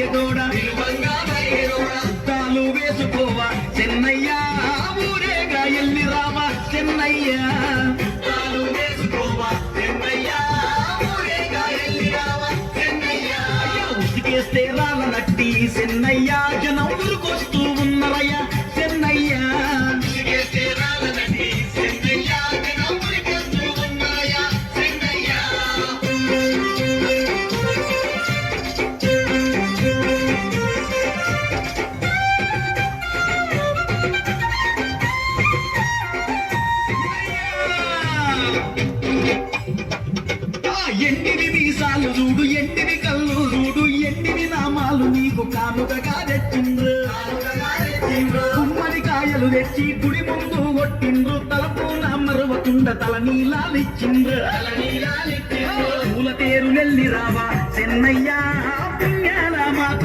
మరిగెదోడ చుట్టాలు వేసుకోవా చెన్నయ్య ఊరేగా ఎల్లి రావా చెన్నయ్య ఉసికేస్తే రాళ్ళ నట్టి చెన్నయ్య జనం ఊరుకొస్తూ ఉన్నరయ్య చెన్నయ్య ఎండివి మీసాలు చూడు ఎండివి కళ్ళు చూడు ఎండివి నామాలు నీకు కానుకగా తెచ్చిండ్రు కుమ్మడి కాయలు తెచ్చి గుడి ముందు కొట్టిండ్రు తలపు మరువకుండ తల నీలాలిచ్చిండ్రు పూల తేరు నెల్లి రావా చెన్నయ్య పుణ్యాల మాత